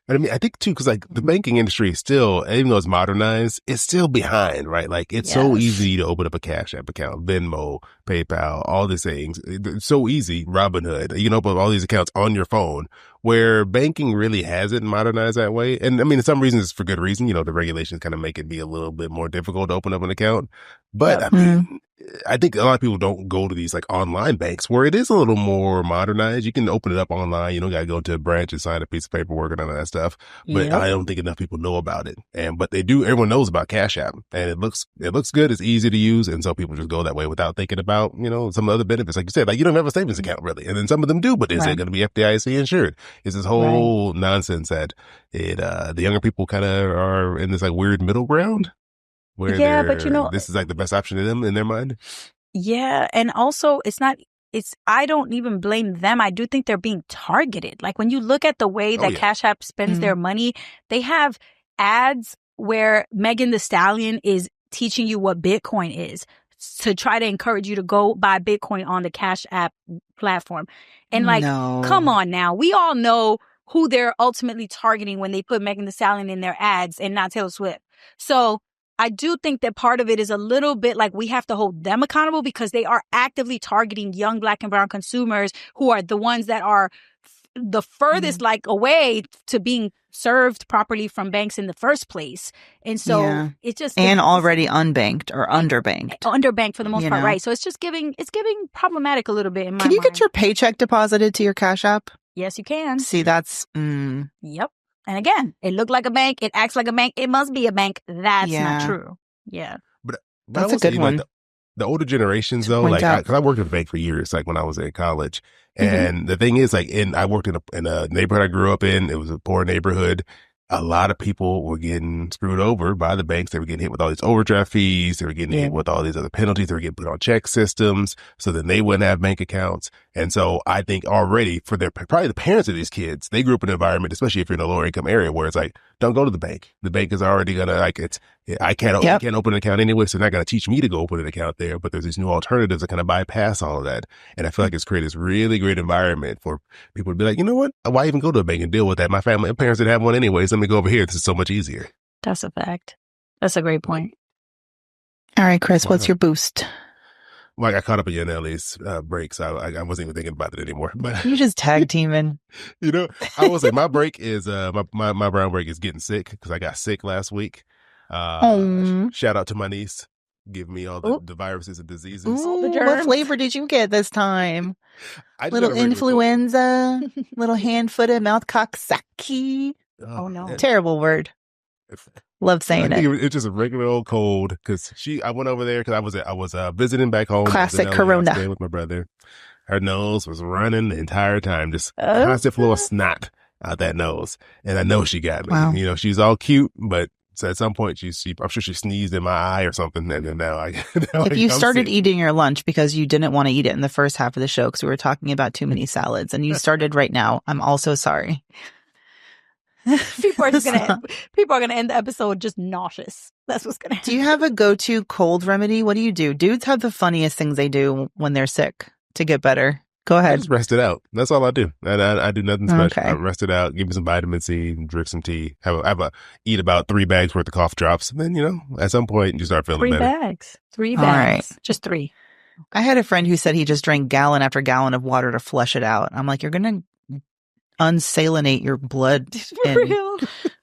I mean, I think too, because like the banking industry is still, even though it's modernized, it's still behind, right? Like it's so easy to open up a Cash App account, Venmo, PayPal, all these things. It's so easy. Robinhood, you can open up all these accounts on your phone, where banking really hasn't modernized that way. And I mean, in some reasons, it's for good reason. The regulations kind of make it be a little bit more difficult to open up an account. But I mean, I think a lot of people don't go to these like online banks where it is a little more modernized. You can open it up online. You don't got to go to a branch and sign a piece of paperwork and all of that stuff. But I don't think enough people know about it. But they do. Everyone knows about Cash App, and it looks good. It's easy to use. And so people just go that way without thinking about, some other benefits. Like you said, like you don't have a savings account really. And then some of them do, but is it going to be FDIC insured? It's this whole nonsense that the younger people kind of are in this like weird middle ground. Where but this is like the best option to them in their mind. Yeah. And also I don't even blame them. I do think they're being targeted. Like when you look at the way that Cash App spends their money, they have ads where Megan Thee Stallion is teaching you what Bitcoin is, to try to encourage you to go buy Bitcoin on the Cash App platform. And come on now. We all know who they're ultimately targeting when they put Megan Thee Stallion in their ads and not Taylor Swift. So I do think that part of it is a little bit like we have to hold them accountable, because they are actively targeting young Black and brown consumers who are the ones that are the furthest away to being served properly from banks in the first place. And so it's just already unbanked or underbanked. Underbanked for the most part, right? So it's giving problematic a little bit in my mind. Can you get your paycheck deposited to your Cash App? Yes, you can. See, that's Yep. And again, it looked like a bank. It acts like a bank. It must be a bank. That's not true. Yeah. But that's a good one. Like the older generations, though, like, because I worked in a bank for years, like when I was in college. And the thing is, like, I worked in a neighborhood I grew up in. It was a poor neighborhood. A lot of people were getting screwed over by the banks. They were getting hit with all these overdraft fees. They were getting hit with all these other penalties. They were getting put on check systems. So then they wouldn't have bank accounts. And so I think already for probably the parents of these kids, they grew up in an environment, especially if you're in a lower income area, where it's like, don't go to the bank. The bank is already going to I can't open an account anyway. So they're not going to teach me to go open an account there, but there's these new alternatives that kind of bypass all of that. And I feel like it's created this really great environment for people to be like, you know what? Why even go to a bank and deal with that? My parents didn't have one anyway. So let me go over here. This is so much easier. That's a fact. That's a great point. All right, Chris, what's your boost? Well, I got caught up in Yanely's break, so I wasn't even thinking about it anymore. But you just tag teaming. I will say my break is my brown break is getting sick, because I got sick last week. Shout out to my niece, give me all the viruses and diseases. Ooh, what flavor did you get this time? Little influenza, little hand-footed mouth coxsackie. Oh no, terrible word. Love saying it. It's just a regular old cold, because I went over there because I was visiting back home. Classic Corona. Staying with my brother. Her nose was running the entire time, just constant flow of snot out that nose. And I know she got me. Wow. She's all cute, but at some point I'm sure she sneezed in my eye or something. And then now if you started eating your lunch because you didn't want to eat it in the first half of the show, because we were talking about too many salads, and you started right now, I'm also sorry. People are gonna end the episode just nauseous. That's what's gonna happen. Do you have a go-to cold remedy? What do you do? Dudes have the funniest things they do when they're sick to get better. Go ahead. I just rest it out. That's all I do. I do nothing special. Okay. I rest it out, give me some vitamin C, drink some tea, eat about 3 bags worth of cough drops. And then, at some point you start feeling better. 3 bags. All right. Just 3. I had a friend who said he just drank gallon after gallon of water to flush it out. I'm like, you're going to unsalinate your blood and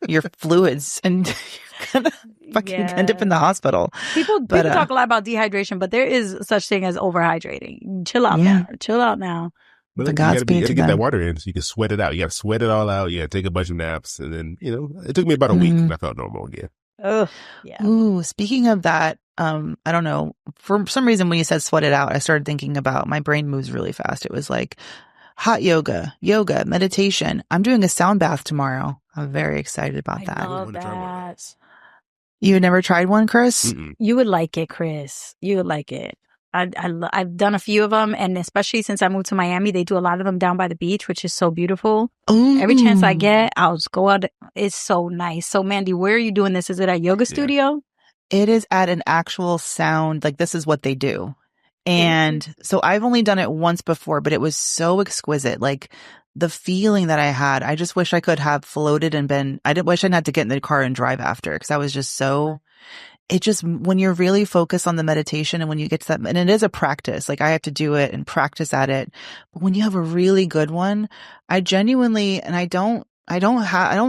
your fluids and you're going to fucking end up in the hospital. People talk a lot about dehydration, but there is such thing as overhydrating. Chill out now. Chill out now. But the Godspeed you gotta to get them. that water in so you can sweat it out. You got to sweat it all out. You got to take a bunch of naps. And then, it took me about a week and I felt normal again. Oh, yeah. Ooh, speaking of that, I don't know. For some reason, when you said sweat it out, I started thinking about my brain moves really fast. It was like hot yoga, meditation. I'm doing a sound bath tomorrow. I'm very excited about that. I love that. You never tried one, Chris? Mm-mm. You would like it, Chris. You would like it. I've done a few of them, and especially since I moved to Miami, they do a lot of them down by the beach, which is so beautiful. Ooh. Every chance I get, I'll just go out. It's so nice. So, Mandi, where are you doing this? Is it at yoga studio? It is at an actual sound. Like, this is what they do. And so I've only done it once before, but it was so exquisite. Like, the feeling that I had, I just wish I could have floated and wish I didn't have to get in the car and drive after, because I was just so, when you're really focused on the meditation and when you get to that, and it is a practice, like I have to do it and practice at it. But when you have a really good one, I genuinely, and I don't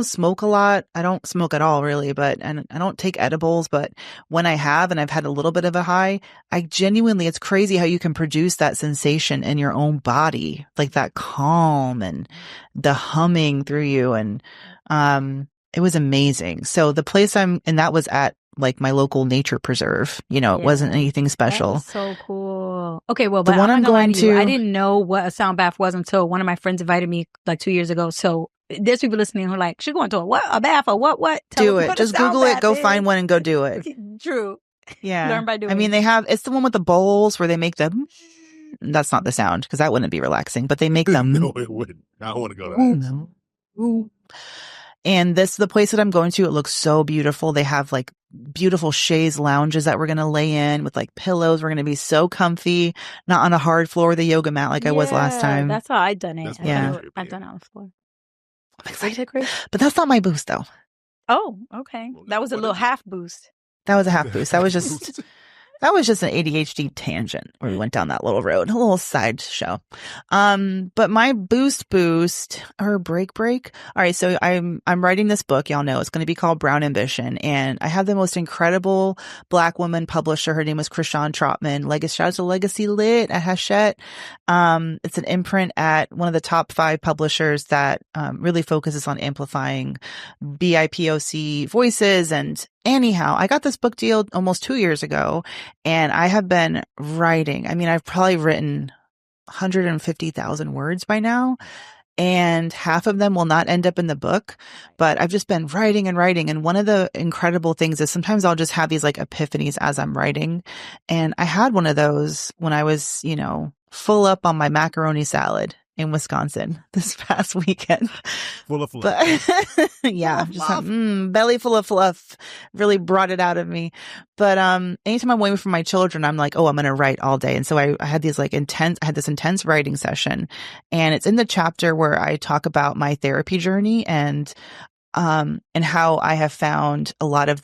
smoke a lot. I don't smoke at all, really, and I don't take edibles, but when I have, and I've had a little bit of a high, it's crazy how you can produce that sensation in your own body, like that calm and the humming through you. And, it was amazing. So the place and that was at like my local nature preserve, it wasn't anything special. That's so cool. Okay. Well, the but one I'm going to, I didn't know what a sound bath was until one of my friends invited me like 2 years ago. So there's people listening who are like, she's going to a bath or what? Do it. Just Google it, go find one and go do it. True. Yeah. Learn by doing. I mean, it's the one with the bowls where they make them. That's not the sound, because that wouldn't be relaxing, but they make them. No, it wouldn't. I don't want to go to that. Ooh. And the place that I'm going to, it looks so beautiful. They have like beautiful chaise lounges that we're going to lay in with like pillows. We're going to be so comfy, not on a hard floor with a yoga mat like I was last time. That's how I done it. Yeah. I've done it on the floor. I'm excited. But that's not my boost though. Oh, okay. That was a little half boost. That was a half boost. That was just an ADHD tangent where we went down that little road, a little side show. But my boost or break. All right. So I'm writing this book. Y'all know it's going to be called Brown Ambition. And I have the most incredible Black woman publisher. Her name was Krishan Trotman. Shout out to Legacy Lit at Hachette. It's an imprint at one of the top 5 publishers that, really focuses on amplifying BIPOC voices. And anyhow, I got this book deal almost 2 years ago, and I have been writing. I mean, I've probably written 150,000 words by now, and half of them will not end up in the book, but I've just been writing and writing. And one of the incredible things is sometimes I'll just have these like epiphanies as I'm writing. And I had one of those when I was, full up on my macaroni salad in Wisconsin this past weekend. Full of fluff. But, yeah, just belly full of fluff really brought it out of me. But anytime I'm away from my children, I'm like, oh, I'm going to write all day. And so I had this intense writing session, and it's in the chapter where I talk about my therapy journey and how I have found a lot of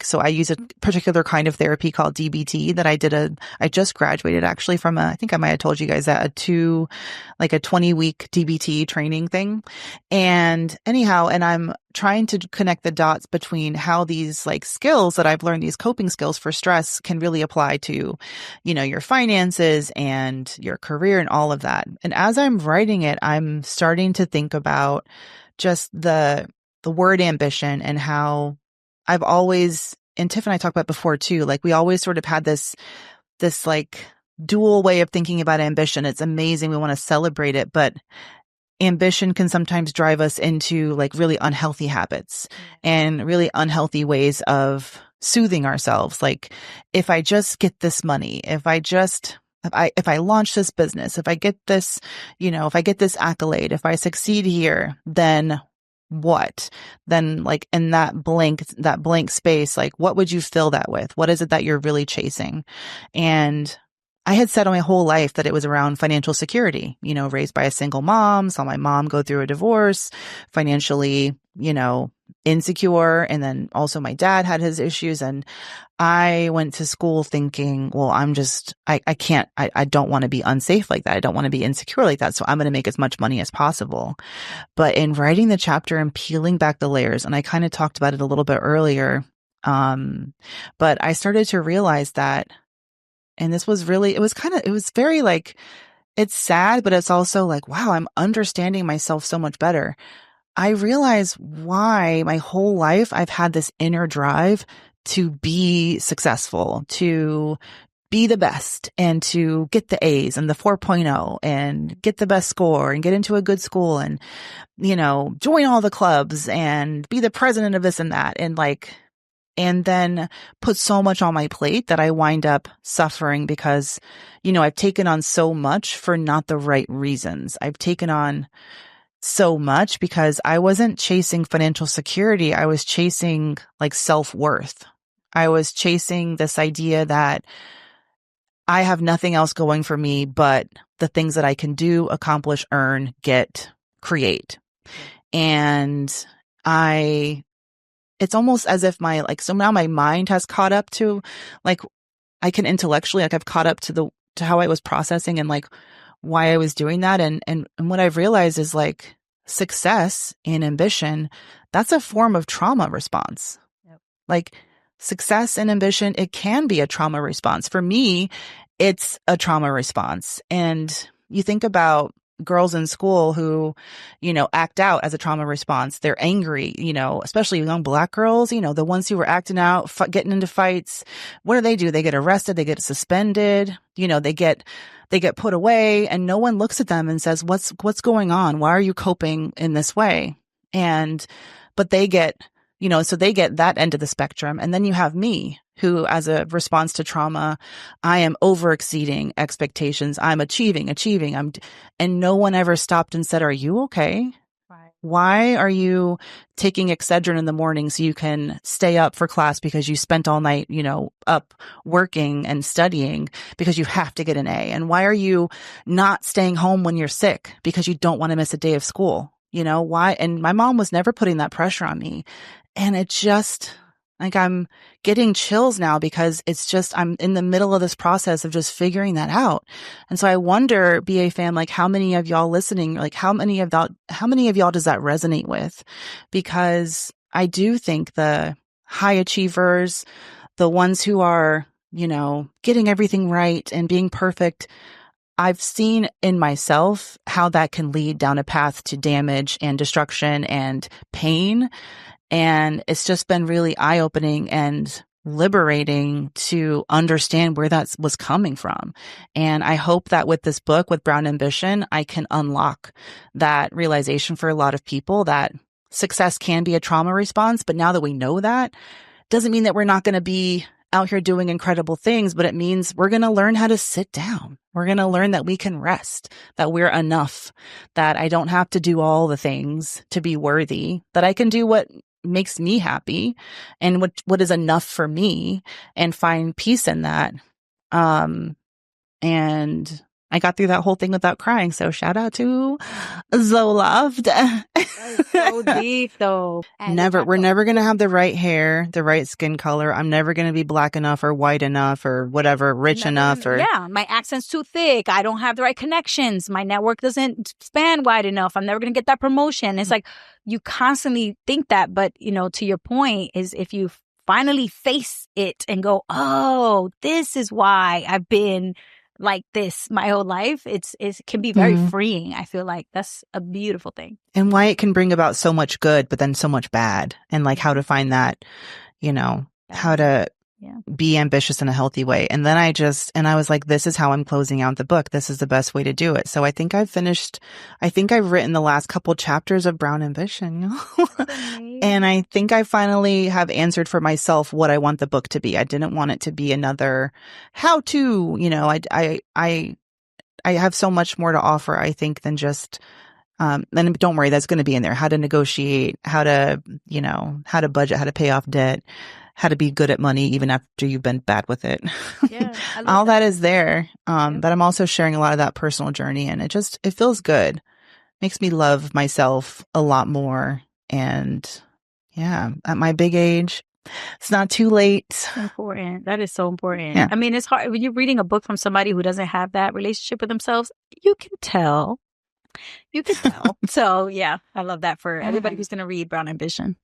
so I use a particular kind of therapy called DBT that I just graduated actually from I think I might have told you guys that a 20-week DBT training thing. And anyhow, and I'm trying to connect the dots between how these skills that I've learned, these coping skills for stress, can really apply to, your finances and your career and all of that. And as I'm writing it, I'm starting to think about just the word ambition and how I've always, and Tiff and I talked about before too, we always sort of had this dual way of thinking about ambition. It's amazing. We want to celebrate it, but ambition can sometimes drive us into really unhealthy habits and really unhealthy ways of soothing ourselves. If I just get this money, if I launch this business, if I get this, if I get this accolade, if I succeed here, then what? Then like in that blank space, like what would you fill that with? What is it that you're really chasing? And I had said my whole life that it was around financial security, raised by a single mom, saw my mom go through a divorce, financially, insecure. And then also my dad had his issues. And I went to school thinking, well, I don't want to be unsafe like that. I don't want to be insecure like that. So I'm going to make as much money as possible. But in writing the chapter and peeling back the layers, and I kind of talked about it a little bit earlier, but I started to realize that, and this was really, it was very like, it's sad, but it's also like, wow, I'm understanding myself so much better. I realize why my whole life I've had this inner drive to be successful, to be the best, and to get the A's and the 4.0 and get the best score and get into a good school and, join all the clubs and be the president of this and that. And then put so much on my plate that I wind up suffering because, I've taken on so much for not the right reasons. I've taken on so much because I wasn't chasing financial security. I was chasing like self-worth. I was chasing this idea that I have nothing else going for me but the things that I can do, accomplish, earn, get, create. And it's almost as if so now my mind has caught up to I can intellectually, I've caught up to how I was processing and why I was doing that. And what I've realized is success and ambition, that's a form of trauma response. Yep. Success and ambition, it can be a trauma response. For me, it's a trauma response. And you think about girls in school who, act out as a trauma response. They're angry, especially young Black girls, the ones who were acting out, getting into fights. What do? They get arrested. They get suspended. They get put away, and no one looks at them and says, what's going on? Why are you coping in this way? But they get, so they get that end of the spectrum. And then you have me, who, as a response to trauma, I am over exceeding expectations. I'm achieving. And no one ever stopped and said, are you okay? Right. Why are you taking Excedrin in the morning so you can stay up for class because you spent all night, up working and studying because you have to get an A? And why are you not staying home when you're sick because you don't want to miss a day of school? Why? And my mom was never putting that pressure on me. And it just, I'm getting chills now because it's just, I'm in the middle of this process of just figuring that out. And so I wonder, BA fam, how many of y'all listening, how many of y'all does that resonate with? Because I do think the high achievers, the ones who are, getting everything right and being perfect, I've seen in myself how that can lead down a path to damage and destruction and pain. And it's just been really eye-opening and liberating to understand where that was coming from. And I hope that with this book, with Brown Ambition, I can unlock that realization for a lot of people that success can be a trauma response. But now that we know that, doesn't mean that we're not going to be out here doing incredible things, but it means we're going to learn how to sit down. We're going to learn that we can rest, that we're enough, that I don't have to do all the things to be worthy, that I can do what makes me happy and what is enough for me and find peace in that. And I got through that whole thing without crying. So shout out to Zoloft. So deep though. We're never going to have the right hair, the right skin color. I'm never going to be Black enough or white enough or whatever, rich enough or. Yeah. My accent's too thick. I don't have the right connections. My network doesn't span wide enough. I'm never going to get that promotion. It's you constantly think that, but to your point is if you finally face it and go, oh, this is why I've been like this my whole life, it can be very freeing. I feel like that's a beautiful thing. And why it can bring about so much good, but then so much bad. And how to find that, how to be ambitious in a healthy way. And then I was like, this is how I'm closing out the book. This is the best way to do it. So I think I've written the last couple chapters of Brown Ambition. And I think I finally have answered for myself what I want the book to be. I didn't want it to be another how to, I have so much more to offer, I think, than just And don't worry, that's going to be in there. How to negotiate, how to budget, how to pay off debt, how to be good at money even after you've been bad with it. Yeah, I love all that is there. But I'm also sharing a lot of that personal journey, and it feels good. Makes me love myself a lot more. And yeah, at my big age, it's not too late. Important. That is so important. Yeah. I mean, it's hard when you're reading a book from somebody who doesn't have that relationship with themselves. You can tell. So yeah, I love that for everybody who's going to read Brown Ambition.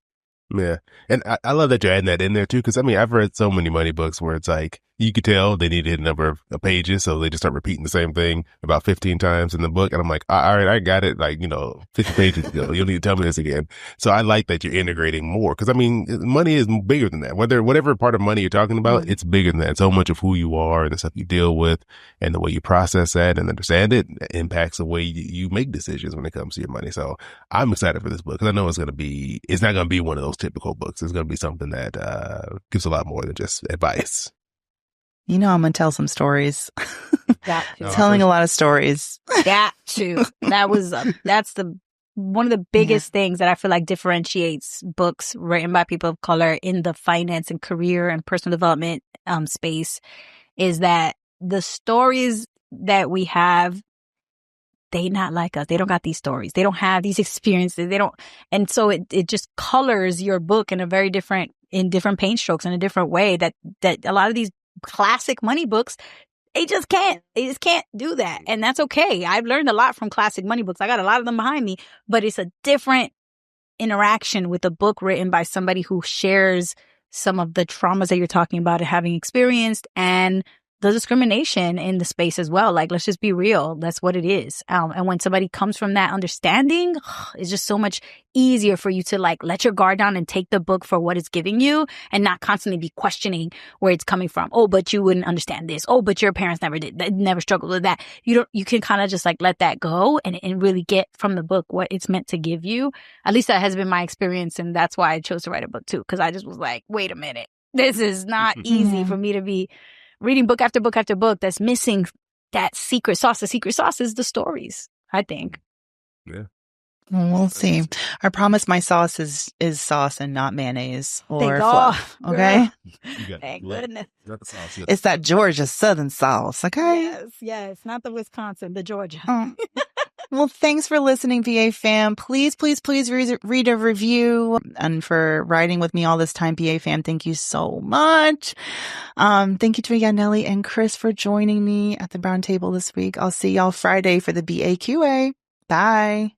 Yeah. And I love that you're adding that in there too. Cause I mean, I've read so many money books where it's like, you could tell they need to hit a number of pages. So they just start repeating the same thing about 15 times in the book. And I'm like, all right, I got it. Like, 50 pages ago. You'll need to tell me this again. So I like that you're integrating more. Cause I mean, money is bigger than that. Whatever part of money you're talking about, it's bigger than that. So much of who you are and the stuff you deal with and the way you process that and understand it impacts the way you make decisions when it comes to your money. So I'm excited for this book because I know it's not going to be one of those typical books. It's going to be something that gives a lot more than just advice. I'm going to tell some stories. Got to. Telling a lot of stories. Got to. That's one of the biggest things that I feel like differentiates books written by people of color in the finance and career and personal development space is that the stories that we have, they not like us. They don't got these stories. They don't have these experiences. And so it just colors your book in different paint strokes in a different way that a lot of these classic money books, they just can't do that. And that's okay. I've learned a lot from classic money books. I got a lot of them behind me, but it's a different interaction with a book written by somebody who shares some of the traumas that you're talking about and having experienced and the discrimination in the space as well. Like, let's just be real. That's what it is. And when somebody comes from that understanding, it's just so much easier for you to let your guard down and take the book for what it's giving you and not constantly be questioning where it's coming from. Oh, but you wouldn't understand this. Oh, but your parents never struggled with that. You can kind of just let that go and really get from the book what it's meant to give you. At least that has been my experience. And that's why I chose to write a book too. Cause I just was like, wait a minute. This is not easy for me to be reading book after book after book that's missing that secret sauce. The secret sauce is the stories, I think. Yeah. Well, we'll see. I promise my sauce is sauce and not mayonnaise or fluff. Okay. Thank goodness. It's that Georgia Southern sauce. Okay. Yes. Not the Wisconsin, the Georgia. Well, thanks for listening, BA fam. Please read a review, and for riding with me all this time, BA fam. Thank you so much. Thank you to Yanely and Chris for joining me at the Brown Table this week. I'll see y'all Friday for the BAQA. Bye.